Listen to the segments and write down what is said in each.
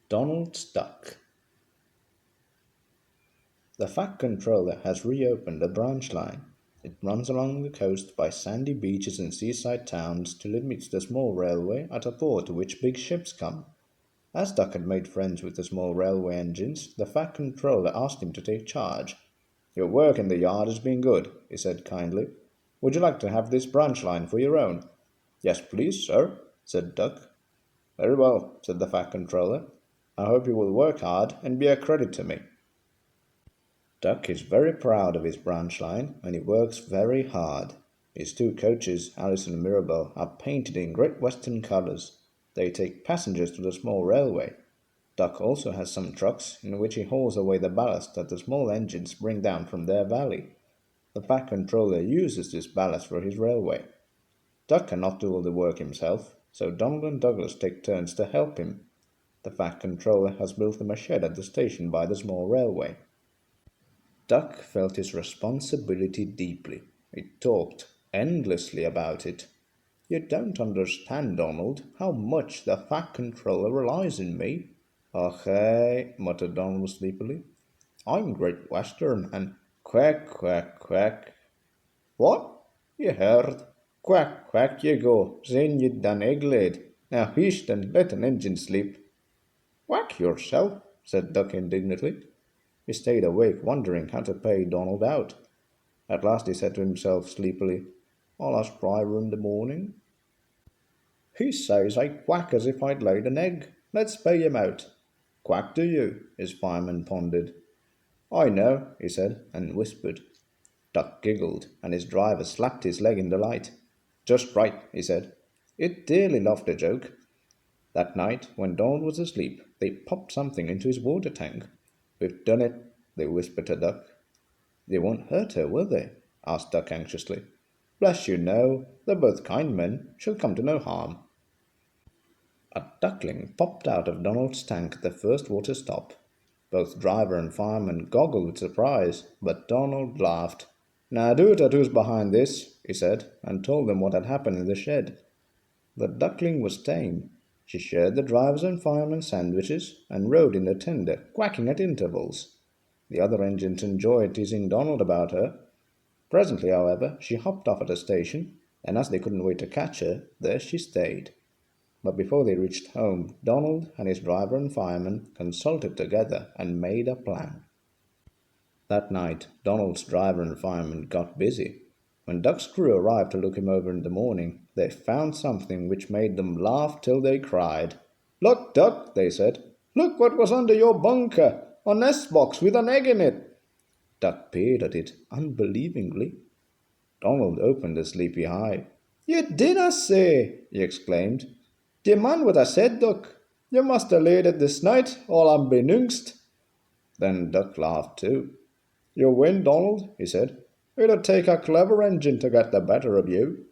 Donald's Duck. The Fat Controller has reopened a branch line. It runs along the coast by sandy beaches and seaside towns till it meets the small railway at a port to which big ships come. As Duck had made friends with the small railway engines, the Fat Controller asked him to take charge. "Your work in the yard has been good," he said kindly. "Would you like to have this branch line for your own?" "Yes, please, sir," said Duck. "Very well," said the Fat Controller. "I hope you will work hard and be a credit to me." Duck is very proud of his branch line and he works very hard. His two coaches, Alice and Mirabel, are painted in Great Western colours. They take passengers to the small railway. Duck also has some trucks in which he hauls away the ballast that the small engines bring down from their valley. The Fat Controller uses this ballast for his railway. Duck cannot do all the work himself, so Donald and Douglas take turns to help him. The Fat Controller has built them a shed at the station by the small railway. Duck felt his responsibility deeply. He talked endlessly about it. "You don't understand, Donald, how much the Fat Controller relies on me." "Okay," muttered Donald sleepily. "I'm Great Western, and quack, quack, quack." "What? You heard? Quack, quack you go, saying you'd done egg laid. Now hush and let an engine sleep." "Quack yourself," said Duck indignantly. He stayed awake, wondering how to pay Donald out. At last he said to himself sleepily, "I'll ask Driver in the morning." "He says I quack as if I'd laid an egg. Let's pay him out." "Quack do you?" his fireman pondered. "I know," he said, and whispered. Duck giggled, and his driver slapped his leg in delight. "Just right," he said. It dearly loved a joke. That night, when Donald was asleep, they popped something into his water tank. "We've done it," they whispered to Duck. "They won't hurt her, will they?" asked Duck anxiously. "Bless you, no. They're both kind men. She'll come to no harm." A duckling popped out of Donald's tank at the first water stop. Both driver and fireman goggled with surprise, but Donald laughed. "Now do it at who's behind this," he said, and told them what had happened in the shed. The duckling was tame. She shared the driver's and fireman's sandwiches and rode in the tender, quacking at intervals. The other engines enjoyed teasing Donald about her. Presently, however, she hopped off at a station, and as they couldn't wait to catch her, there she stayed. But before they reached home, Donald and his driver and fireman consulted together and made a plan. That night, Donald's driver and fireman got busy. When Duck's crew arrived to look him over in the morning, they found something which made them laugh till they cried. "Look, Duck," they said. "Look what was under your bunker, a nest box with an egg in it." Duck peered at it unbelievingly. Donald opened a sleepy eye. "You dinna say!" he exclaimed. "D'ye mind what I said, Duck? You must have laid it this night, all unbeknownst." Then Duck laughed too. "You win, Donald," he said. "It'd take a clever engine to get the better of you."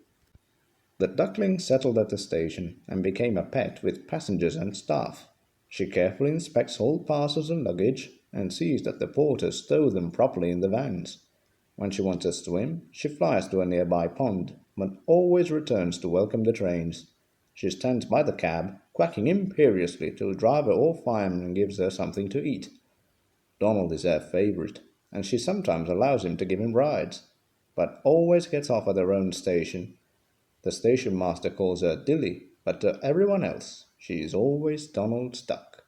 The duckling settled at the station and became a pet with passengers and staff. She carefully inspects all parcels and luggage and sees that the porters stow them properly in the vans. When she wants a swim, she flies to a nearby pond, but always returns to welcome the trains. She stands by the cab, quacking imperiously till driver or fireman gives her something to eat. Donald is her favourite, and she sometimes allows him to give him rides, but always gets off at her own station. The station master calls her Dilly, but to everyone else she is always Donald's duck.